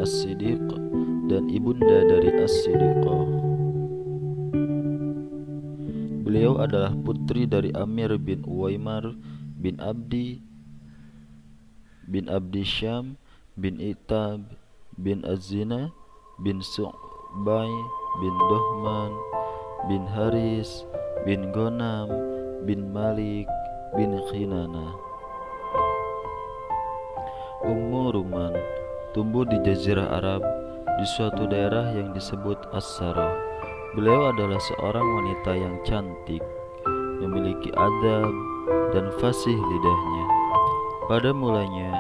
As-Siddiq dan ibunda dari As-Siddiqah. Beliau adalah putri dari Amir bin Uwaimar bin Abdi Syam bin Itab bin Az-Zina bin Su'bai bin Dohman bin Haris bin Gonam bin Malik bin Khinana. Ummu Ruman tumbuh di Jazirah Arab di suatu daerah yang disebut As-Sarah. Beliau adalah seorang wanita yang cantik, memiliki adab dan fasih lidahnya. Pada mulanya,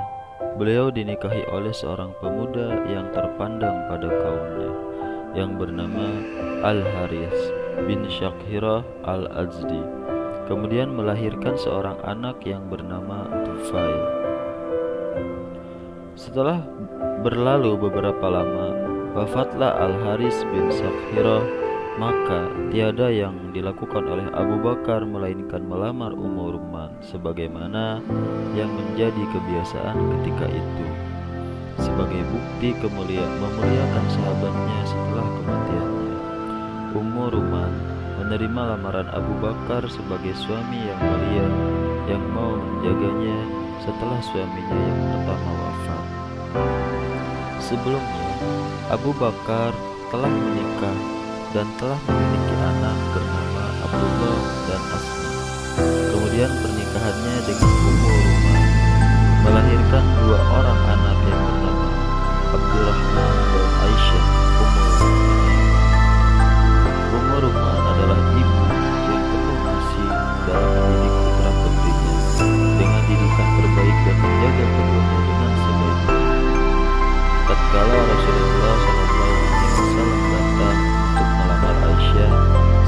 beliau dinikahi oleh seorang pemuda yang terpandang pada kaumnya, yang bernama Al-Harith bin Syakhirah Al-Azdi. Kemudian melahirkan seorang anak yang bernama Tufail. Setelah berlalu beberapa lama, wafatlah Al-Harith bin Syakhirah, maka tiada yang dilakukan oleh Abu Bakar melainkan melamar Ummu Ruman sebagaimana yang menjadi kebiasaan ketika itu, sebagai bukti memuliakan sahabatnya setelah kematiannya. Ummu Ruman menerima lamaran Abu Bakar sebagai suami yang mulia yang mau menjaganya setelah suaminya yang pertama wafat. Sebelumnya, Abu Bakar telah menikah dan telah memiliki anak bernama Abdullah dan Asma. Kemudian pernikahannya dengan Ummu Ruman melahirkan dua orang anak yang bernama Abdurrahman dan Aisyah. Ummu Ruman adalah ibu yang penuh kasih dalam mendidik putra putrinya dengan didikan terbaik dan menjaga keduanya dengan sebaik-baiknya. Tatkala Rasulullah SAW datang untuk melamar Aisyah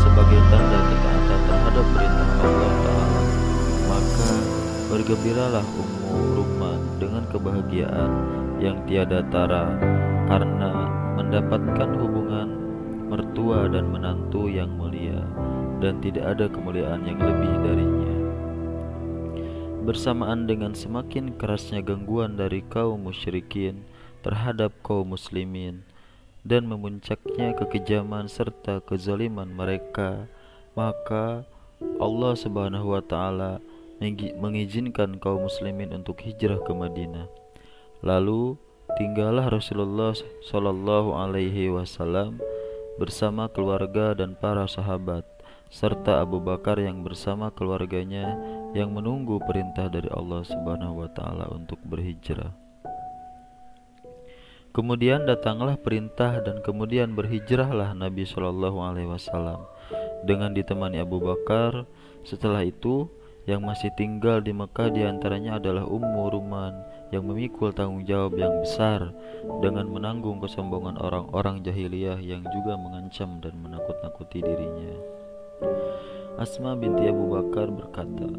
sebagai tanda ketaatan terhadap perintah Allah Ta'ala, maka bergembiralah Ummu Ruman dengan kebahagiaan yang tiada tara karena mendapatkan hubungan mertua dan menantu yang mulia, dan tidak ada kemuliaan yang lebih darinya. Bersamaan dengan semakin kerasnya gangguan dari kaum musyrikin terhadap kaum muslimin dan memuncaknya kekejaman serta kezaliman mereka, maka Allah Subhanahu wa taala mengizinkan kaum muslimin untuk hijrah ke Madinah. Lalu tinggallah Rasulullah sallallahu alaihi wasallam bersama keluarga dan para sahabat, serta Abu Bakar yang bersama keluarganya yang menunggu perintah dari Allah Subhanahu wa taala untuk berhijrah. Kemudian datanglah perintah dan kemudian berhijrahlah Nabi Shallallahu Alaihi Wasallam dengan ditemani Abu Bakar. Setelah itu, yang masih tinggal di Mekah diantaranya adalah Ummu Ruman yang memikul tanggung jawab yang besar dengan menanggung kesombongan orang-orang jahiliyah yang juga mengancam dan menakut-nakuti dirinya. Asma binti Abu Bakar berkata,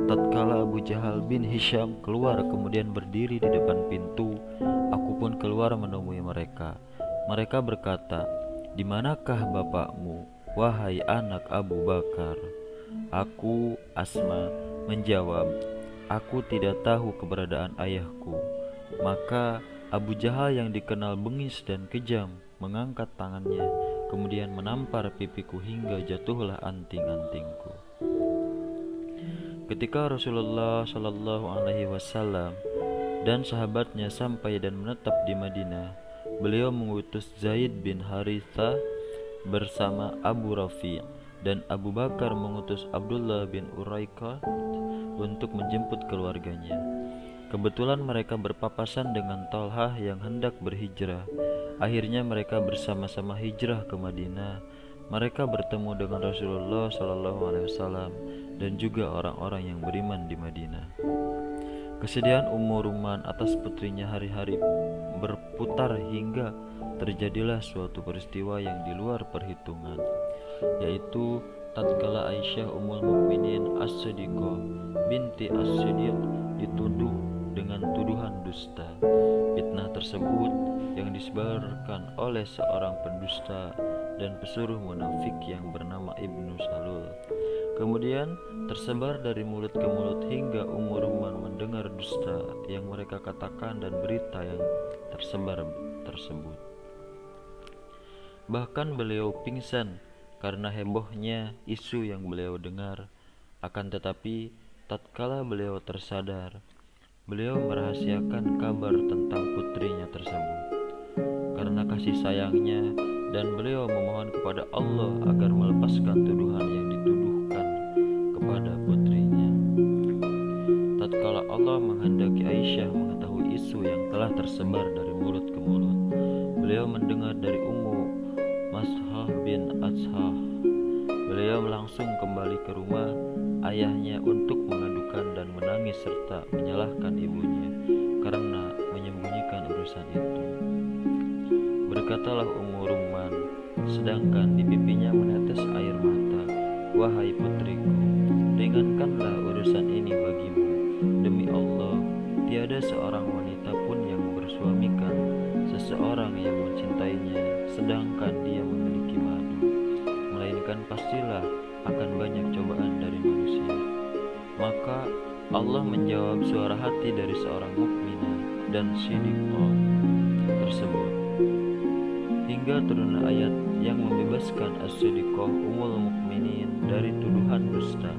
tatkala Abu Jahal bin Hisham keluar kemudian berdiri di depan pintu, aku pun keluar menemui mereka. Mereka berkata, "Di manakah bapakmu, wahai anak Abu Bakar?" Aku, Asma, menjawab, "Aku tidak tahu keberadaan ayahku." Maka Abu Jahal yang dikenal bengis dan kejam mengangkat tangannya, kemudian menampar pipiku hingga jatuhlah anting-antingku. Ketika Rasulullah Shallallahu Alaihi Wasallam dan sahabatnya sampai dan menetap di Madinah, beliau mengutus Zaid bin Haritha bersama Abu Rafi' dan Abu Bakar mengutus Abdullah bin Uraikah untuk menjemput keluarganya. Kebetulan mereka berpapasan dengan Talhah yang hendak berhijrah. Akhirnya mereka bersama-sama hijrah ke Madinah. Mereka bertemu dengan Rasulullah SAW dan juga orang-orang yang beriman di Madinah. Kesedihan Ummu Ruman atas putrinya hari-hari berputar hingga terjadilah suatu peristiwa yang di luar perhitungan, yaitu tatkala Aisyah Ummul Mukminin As-Siddiqah binti As-Siddiq dituduh dengan tuduhan dusta. Fitnah tersebut yang disebarkan oleh seorang pendusta dan pesuruh munafik yang bernama Ibnu Salul. Kemudian tersebar dari mulut ke mulut hingga Ummu Rumman mendengar dusta yang mereka katakan dan berita yang tersebar tersebut. Bahkan beliau pingsan karena hebohnya isu yang beliau dengar. Akan tetapi tatkala beliau tersadar, beliau merahasiakan kabar tentang putrinya tersebut karena kasih sayangnya, dan beliau memohon kepada Allah agar melepaskan tuduhan yang dituduhkan kepada putrinya. Tatkala Allah menghendaki Aisyah mengetahui isu yang telah tersebar dari mulut ke mulut, beliau mendengar dari Ummu Mashah bin Ashah. Beliau langsung kembali ke rumah ayahnya untuk mengadukan dan menangis serta menyalahkan ibunya karena menyembunyikan urusan itu. Berkatalah Ummu Rumman, sedangkan di pipinya menetes air mata, "Wahai putriku, ringankanlah urusan ini bagimu. Demi Allah, tiada seorang wanita pun yang bersuamikan seseorang yang mencintainya sedangkan dia memiliki madu, melainkan pastilah akan banyak cobaan dari manusia." Maka Allah menjawab suara hati dari seorang mukminah dan siddiqah tersebut, hingga turunlah ayat yang membebaskan as-siddiqah Ummul Mukminin dari tuduhan dusta.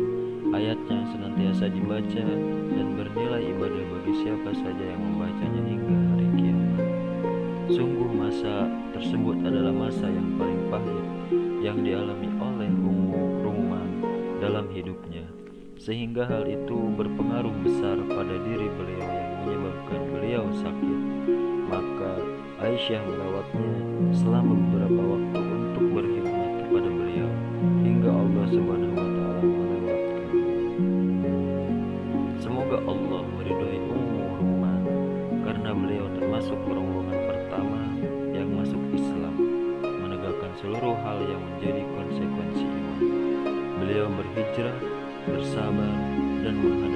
Ayat yang senantiasa dibaca dan bernilai ibadah bagi siapa saja yang membacanya hingga hari kiamat. Sungguh masa tersebut adalah masa yang paling pahit yang dialami oleh Ummu Rumman dalam hidupnya, sehingga hal itu berpengaruh besar pada diri beliau yang menyebabkan beliau sakit. Maka Aisyah merawatnya selama beberapa waktu untuk berkhidmat kepada beliau hingga Allah Subhanahu wa taala melewatkan. Semoga Allah meridhai Ummu Rumman karena beliau termasuk rombongan pertama yang masuk Islam, menegakkan seluruh hal yang menjadi konsekuensi iman. Beliau berhijrah, bersabar, dan menghadapi